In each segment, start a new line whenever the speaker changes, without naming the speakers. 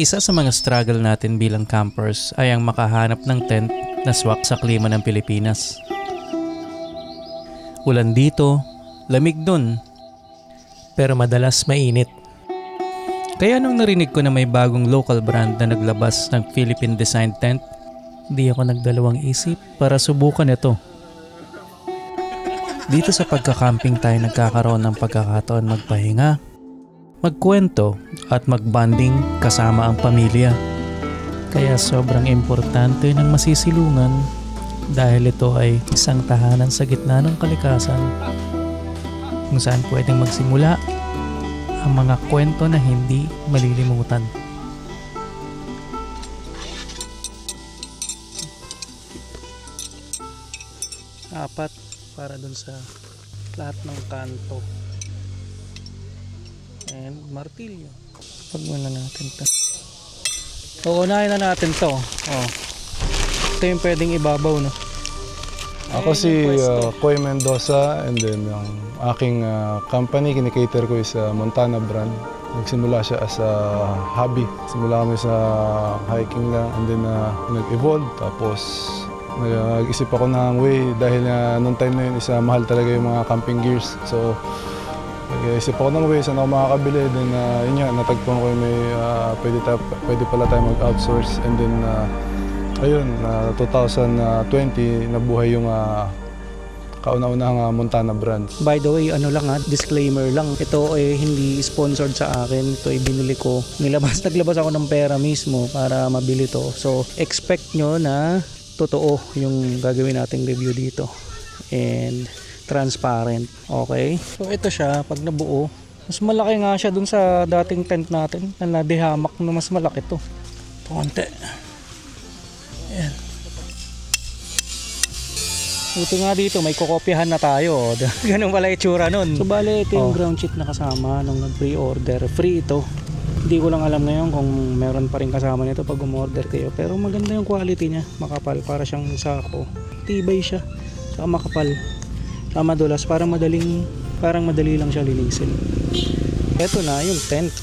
Isa sa mga struggle natin bilang campers ay ang makahanap ng tent na swak sa klima ng Pilipinas. Ulan dito, lamig dun, pero madalas mainit. Kaya nung narinig ko na may bagong local brand na naglabas ng Philippine designed tent, di ako nagdalawang isip para subukan ito. Dito sa pagkakamping tayo nagkakaroon ng pagkakataon magpahinga, magkwento at magbanding kasama ang pamilya. Kaya sobrang importante ng masisilungan dahil ito ay isang tahanan sa gitna ng kalikasan kung saan pwedeng magsimula ang mga kwento na hindi malilimutan. Apat para dun sa lahat ng kanto. And martilyo. Pag muna natin ito. Uunahin na natin to. Oh. Ito yung pwedeng ibabaw, no?
Ako si Koy Mendoza, and then ang aking company, kinikater ko is Montana brand. Nagsimula siya as a hobby. Simula kami sa hiking lang, and then nag-evolve. Tapos nag-isip ako ng way dahil noong time na yun mahal talaga yung mga camping gears. So nag-isip ako ng way saan ako makakabili. Then yun nga, natagpuan ko yung may pwede pala tayo mag-outsource. And then ayun, 2020 nabuhay yung kauna-unahang Montana brands.
By the way, disclaimer lang. Ito ay hindi sponsored sa akin. Ito ay binili ko. Naglabas ako ng pera mismo para mabili to. So expect nyo na totoo yung gagawin nating review dito. And transparent. Okay? So ito siya, pag nabuo, mas malaki nga siya dun sa dating tent natin na nadihamak na mas malaki to. Konti. Ayan. Ito nga dito, may kokopyahan na tayo. Ganun pala itsura nun. So bale, ito yung ground sheet na kasama nung nag-pre-order. Free ito. Hindi ko lang alam ngayon kung meron pa rin kasama nito pag umorder kayo. Pero maganda yung quality niya. Makapal, para siyang sako. Tibay siya. Saka makapal. Madulas, parang madali lang siya linisin. Ito na yung tent.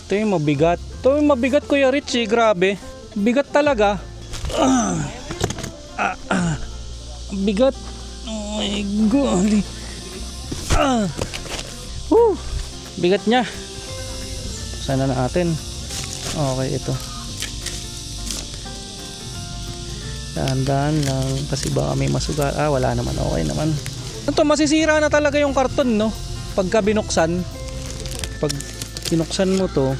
Ito yung mabigat. Ito yung mabigat, Kuya Richie, grabe. Bigat talaga. Bigat. Oh my golly. Bigat niya. Sana natin. Okay, ito. Dahan-dahan lang kasi baka may masugat. Wala naman, okay naman. Ito, masisira na talaga yung karton, no? Pagka binuksan. Pag binuksan mo to,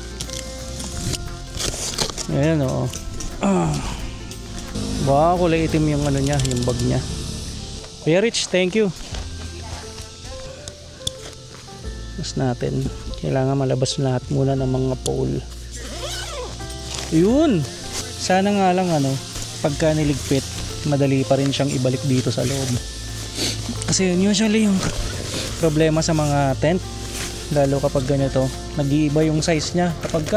ayan, o. Baka kulay itim yung niya, yung bag niya. Kuya Rich, thank you. Mas natin. Kailangan malabas lahat muna ng mga pole. Yun. Sana nga lang pagka niligpit, madali pa rin siyang ibalik dito sa loob. Kasi usually yung problema sa mga tent, lalo kapag ganito, nag-iiba yung size niya. Kapag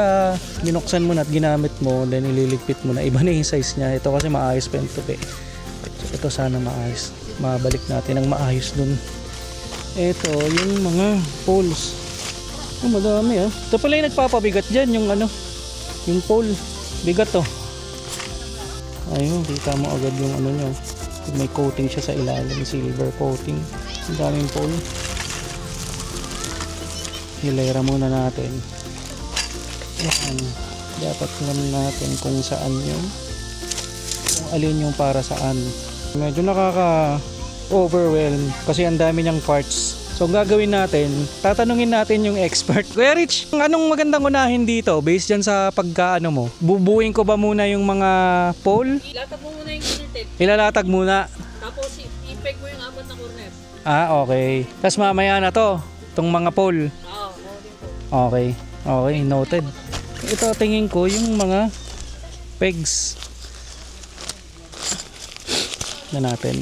binuksan mo na at ginamit mo, then ililigpit mo na, iba na yung size niya. Ito kasi maayos pa ito. So ito sana maayos. Mabalik natin ang maayos dun. Ito, yung mga poles. Madami Ito pala yung nagpapabigat dyan, yung pole. Bigat to. Ayun, kita mo agad yung niya. May coating siya sa ilalim, silver coating. Ang daming pole. Hilera muna natin. Yan. Dapat alam natin kung saan yun. Kung alin yung para saan. Medyo nakaka-overwhelm kasi ang dami niyang parts. So ang gagawin natin, tatanungin natin yung expert. Kuya Rich, anong magandang unahin dito? Based dyan sa mo, bubuin ko ba muna yung mga pole?
Ilatag mo muna yung corner.
Ilalatag muna.
Tapos i-peg mo yung apat na corner.
Okay. Tapos mamaya na to, itong mga pole. Okay. Okay, noted. Ito tingin ko yung mga pegs na natin.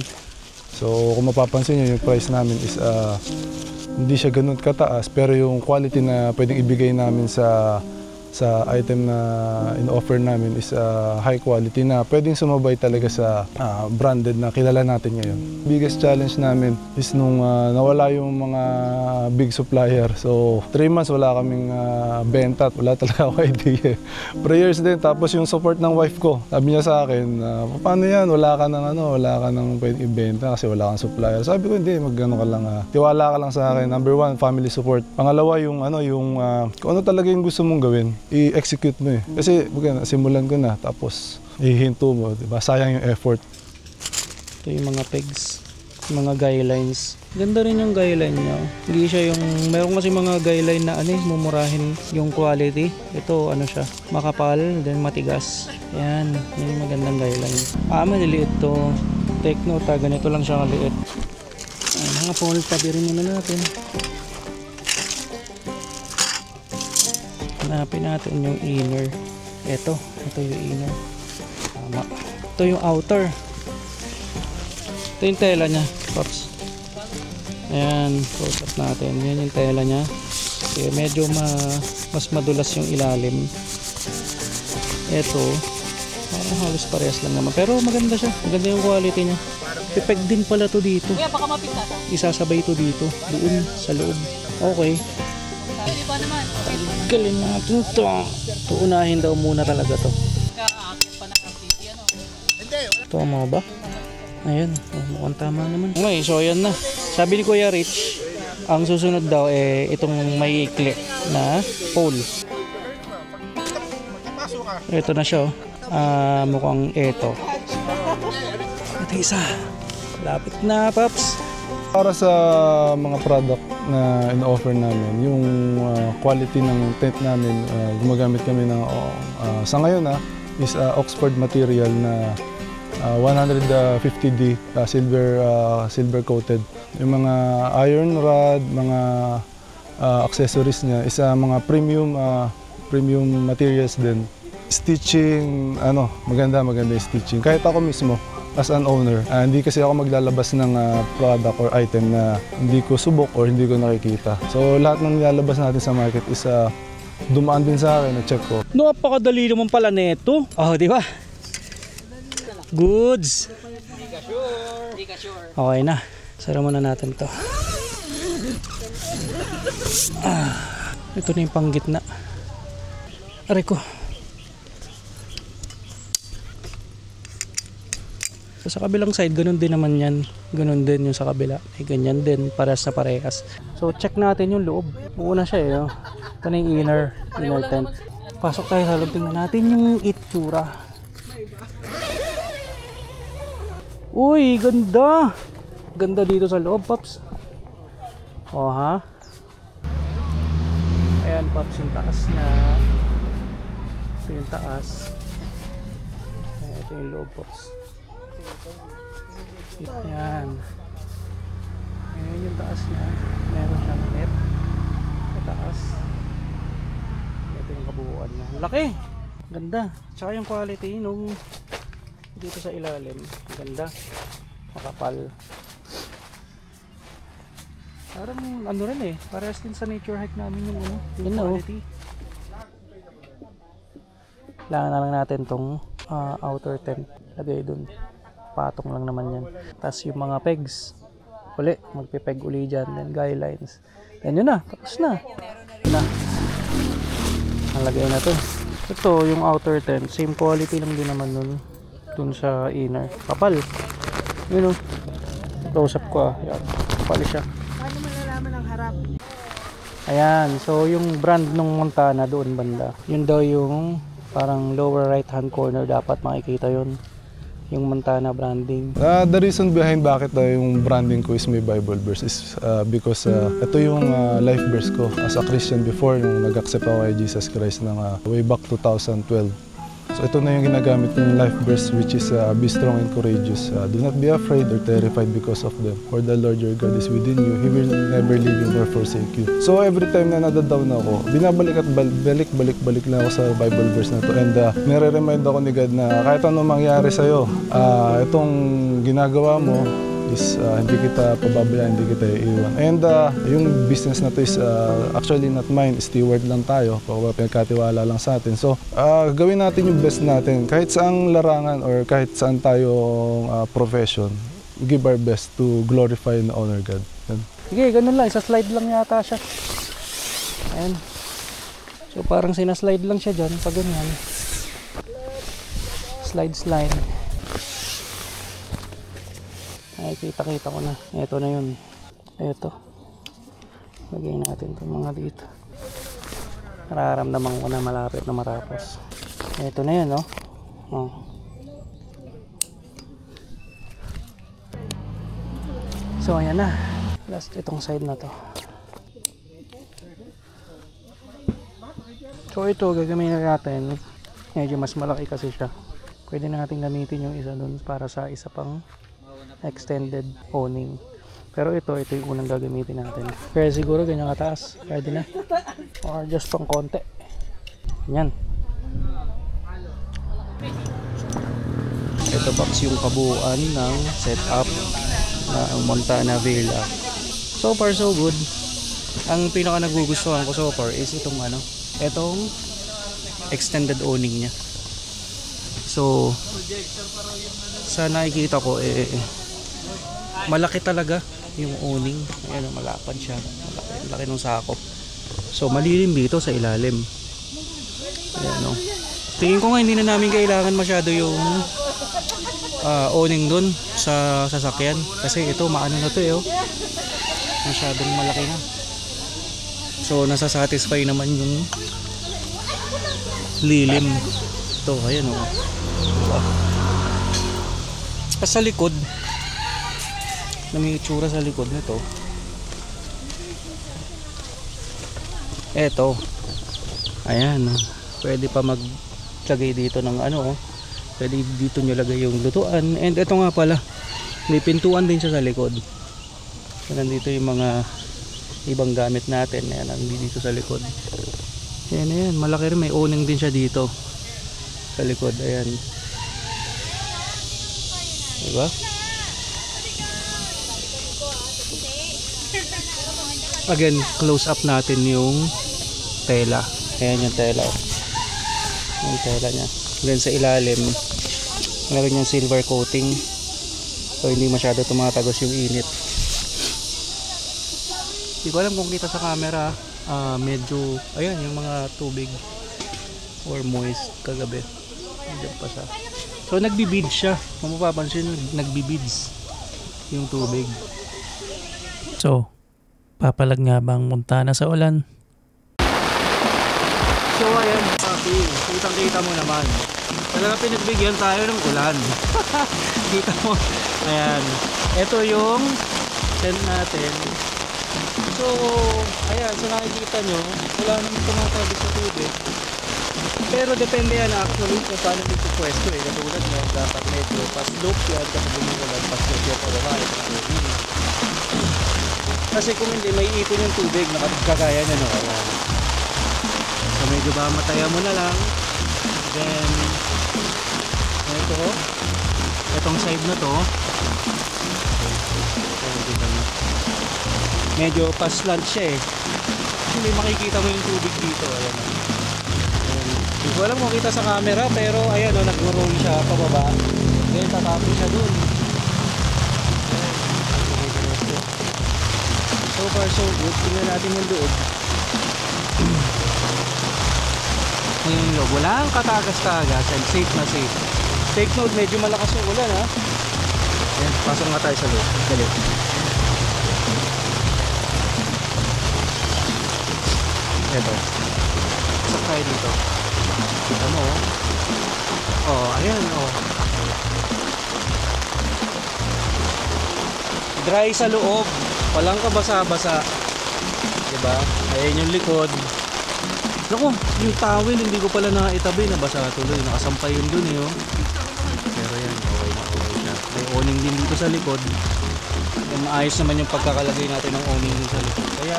So kung mapapansin nyo, yung price namin is hindi siya ganun kataas, pero yung quality na pwedeng ibigay namin sa sa item na in-offer namin is high quality na pwedeng sumabay talaga sa branded na kilala natin ngayon. Biggest challenge namin is nung nawala yung mga big supplier. So 3 months wala kaming benta at wala talaga ako idea. Prayers din, tapos yung support ng wife ko. Sabi niya sa akin, paano yan? Wala ka nang pwedeng ibenta kasi wala kang supplier. Sabi ko, hindi, magano ka lang. Tiwala ka lang sa akin. Number 1, family support. Pangalawa, yung kung ano talaga yung gusto mong gawin, i-execute mo eh. Kasi simulan ko na, tapos ihinto mo, diba? Sayang yung effort.
Ito yung mga pegs, mga guidelines. Ganda rin yung guideline niya. Hindi siya yung, meron kasi mga guideline na mumurahin yung quality. Ito siya, makapal, then matigas. Yan yung magandang guideline. Maliliit to. Take note, ganito lang siya maliit. Mga pole, tabirin muna natin. Hanapin natin yung inner. Ito yung inner. Tama. Ito yung outer. Ito yung tela niya, Pops. Ayan, close up natin. Yan yung tela niya. Okay, medyo mas madulas yung ilalim. Ito, parang halos parehas lang naman. Pero maganda siya. Maganda yung quality niya. Pipeg din pala to dito.
Kuya, baka mapigta ka.
Isasabay to dito. Doon, sa loob. Okay.
Pwede ba naman?
Galing natin to. Tuunahin daw muna talaga to.
Kaakit pa na RTC, ano?
Ito mo ba? Ayan, mukhang tama naman. Okay, so ayan na. Sabi ni Kuya Rich, ang susunod daw itong may ikli na pole. Ito na siya. Mukhang ito. Ito isa. Lapit na, Paps.
Para sa mga product na in-offer namin, yung quality ng tent namin, gumagamit kami ng, sa ngayon is Oxford material na 150D silver coated. Yung mga iron rod, mga accessories niya is mga premium materials din. Stitching, maganda yung stitching. Kahit ako mismo as an owner, hindi kasi ako maglalabas ng product or item na hindi ko subok or hindi ko nakikita. So lahat ng nilalabas natin sa market is dumaan din sa akin, na-check ko.
Napakadali naman pala nito. Di ba? Goods.
Hindi ka sure.
Okay na. Sara muna natin to. Ito na yung panggitna. Aray ko. So, sa kabilang side, ganun din naman yan. Ganun din yung sa kabila. Ganyan din. Parehas na parehas. So, check natin yung loob. Buo na siya Ito na yung inner tent. Pasok tayo sa loob. Tingnan natin yung itsura. Uy, ganda! Ganda dito sa loob, Pops. Ayan, Pops, yung taas niya. Ito yung taas. Ayan, ito yung loob, Pops. Ayan. Ayan yung taas niya. Meron siyang net. Sa taas. Ito yung kabuuan niya. Laki! Ganda. Tsaka yung quality nung dito sa ilalim, ganda, makapal. Parang rin parehas din sa nature hike namin yung yung quality. Kailangan na lang natin tong outer tent, lagay dun, patong lang naman yan. Tapos yung mga pegs uli, magpipeg uli dyan, then guidelines, then yun na, tapos na. Ang lagay na to. Ito yung outer tent, same quality lang din naman nun dun sa inner. Kapal. Yun close up ko Yan. Kapal siya.
Paano malalaman ang harap?
Ayan. So yung brand ng Montana doon banda. Yun daw yung parang lower right hand corner. Dapat makikita yun. Yung Montana branding.
The reason behind bakit yung branding ko is may Bible verse is because ito yung life verse ko as a Christian before nung nag-accept ako kay Jesus Christ ng way back 2012. So ito na yung ginagamit kong life verse, which is be strong and courageous. Do not be afraid or terrified because of them. For the Lord your God is within you. He will never leave you nor forsake you. So every time na nadadown ako, binabalik at balik lang ako sa Bible verse na to. And nire-remind ako ni God na kahit anong mangyari sa'yo, itong ginagawa mo, hindi kita pababayaan, hindi kita iiwan. And yung business na to is actually not mine, steward lang tayo, pinagkatiwala lang sa atin. So gawin natin yung best natin kahit saang larangan or kahit saan tayong profession. Give our best to glorify and honor God. Yan.
Sige, ganun lang. Isa slide lang yata siya. Ayan. So parang sinaslide lang siya dyan pag ganyan. Slide. Ay, kita ko na. Ito na yun. Ito. Lagay natin itong mga dito. Nararamdaman ko na malapit na matapos. Ito na yun, no? Oh. So, ayan na. Last itong side na to. So, ito gagamitin natin. Medyo mas malaki kasi siya. Pwede na natin gamitin yung isa dun para sa isa pang extended awning. Pero ito yung unang gagamitin natin. Kaya siguro ganyan kataas. Pwede na. Or just pang konti. Yan. Ito box yung kabuuan ng setup ng Montana Villa. So far so good. Ang pinaka nagugustuhan ko so far is itong extended awning niya. So sa nakikita ko malaki talaga yung awning. Ayan, malapad siya. Malaki ng sakop. So malilim dito sa ilalim. Ayan, no. Tingin ko nga hindi na namin kailangan masyado yung awning dun sa sasakyan. Kasi ito maano na to masyadong malaki na. So nasasatisfy naman yung lilim. Ito, ayan o. Sa likod na may itsura sa likod nito, eto, ayan, pwede pa maglagay dito ng pwede dito nyo lagay yung lutuan. And eto nga pala, may pintuan din siya sa likod. So, nandito yung mga ibang gamit natin. Ayan, nandito sa likod. Ayan, malaki rin, may awning din siya dito sa likod. Ayan, diba? Again, close up natin yung tela. Ayan yung tela. Yung tela nya. Then sa ilalim, meron yung silver coating. So hindi masyado tumatagos yung init. Hindi ko alam kung kita sa camera. Medyo, ayan yung mga tubig or moist kagabi. Hindi pa siya. So nagbibids siya. Kung mapapansin, nagbibids yung tubig.
So, papalag nga bang Montana sa ulan?
So ayan, papi, kitang-kita mo naman. Talaga pinagbigyan tayo ng ulan. Kita mo. Ayan. Ito yung tent natin. So, ayan, so nakikita nyo, wala naman tumatagos sa tubig. Pero depende yan actually kung paano dito pwesto Katulad mo, dapat medyo pa-slope yan kapag umuulan, pa-slope yan pababa. Kasi kung hindi, may ipon yung tubig na kagaya nyo, no? Ayan. So medyo ba mataya mo na lang. Then itong side na to, medyo pa-slant siya hindi makikita mo yung tubig dito. Ayan. Hindi ko alam kung kita sa camera, pero ayan nag-roll siya pababa. Then tatapos siya dun. So far so good. Tingnan natin yung loob. Yung loob, wala ang katagas-tagas and safe na safe. Take note, medyo malakas yung ulan Ayan, pasok nga tayo sa loob. Dali. Ito. Pasok tayo dito. Kita mo ayan dry sa loob. Walang kabasa-basa. Diba? Ayan yung likod. Naku, yung towel hindi ko pala naitabi, nabasa tuloy. Nakasampay yun dun Pero yan, okay siya. May awning din dito sa likod. And maayos naman yung pagkakalagay natin ng awning din sa likod. Kaya,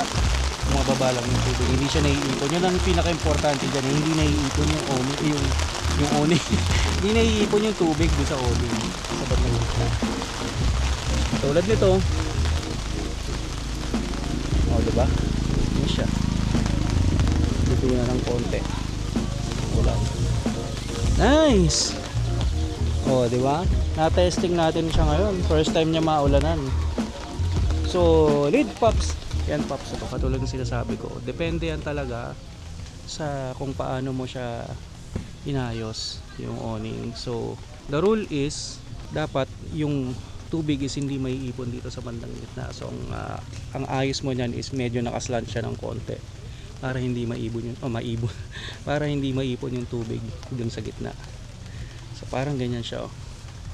bumababa lang yung tubig. Hindi siya naiipon. Yun ang pinaka-importante dyan. Hindi naiipon yung awning. Yung awning. Hindi naiipon yung tubig doon sa awning. Sabat na yun. Tulad nito. O, diba? Yan siya. Dito na ng konti. Ulan. Nice! O, diba? Na-testing natin siya ngayon. First time niya maulanan. So, lead pops. Yan pops. Ito, katulad ng sinasabi ko. Depende yan talaga sa kung paano mo siya inayos yung awning. So, the rule is dapat yung tubig is hindi may ipon dito sa bandang gitna. So, ang ayos mo niyan is medyo nakaslant siya ng konti para hindi maibon yung para hindi maipon yung tubig dun sa gitna. So, parang ganyan siya.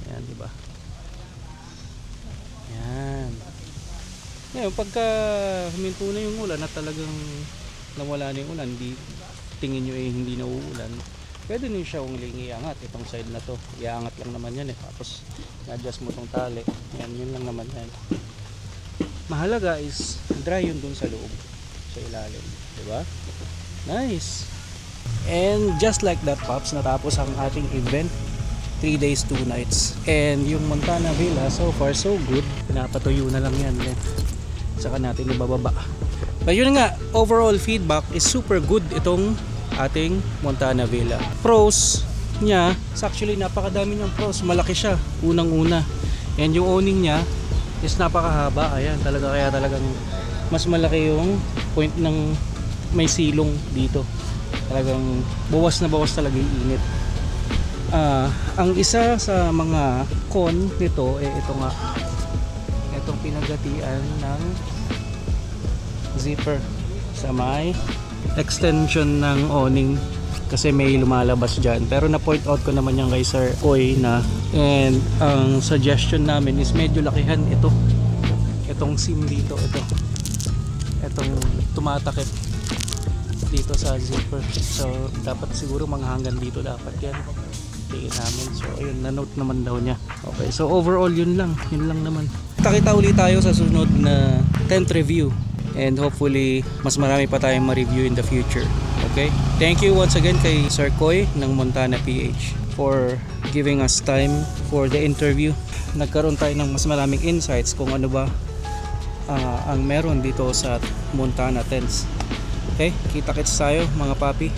Ayan, di ba? Ayan. Ngayon, pagka huminto na yung ulan at talagang nawala na yung ulan, tingin nyo hindi na uulan, pwede nyo siya uling iangat. Itong side na to, iangat lang naman yan tapos i-adjust mo tong tali. Yan, yun lang naman yan. Mahalaga is dry yun dun sa loob, sa ilalim, diba? Nice. And just like that, Pops, natapos ang ating event. 3 days 2 nights. And yung Montana Villa, so far so good. Pinapatuyo na lang yan. Saka natin ibababa. But yun nga, overall feedback is super good itong ating Montana Villa. Pros niya, actually napakadami niyang pros. Malaki siya, unang-una. And yung awning niya is napakahaba. Ayan, kaya talagang mas malaki yung point ng may silong dito. Talagang bawas na bawas talaga yung init. Ang isa sa mga con nito ito nga, itong pinagatian ng zipper sa may extension ng awning kasi may lumalabas dyan, pero na point out ko naman yan kay Sir Koy na, and ang suggestion namin is medyo lakihan itong seam dito, itong tumatakip dito sa zipper, so dapat siguro mga hanggang dito dapat yan namin. So ayun, na-note naman daw niya. Okay, so overall yun lang naman. Kita ulit tayo sa sunod na tent review and hopefully mas marami pa tayong ma-review in the future. Okay, thank you once again kay Sir Koy ng Montana PH for giving us time for the interview. Nagkaroon tayo ng mas maraming insights kung ano ba ang meron dito sa Montana tents. Okay, kita-kits tayo mga papi.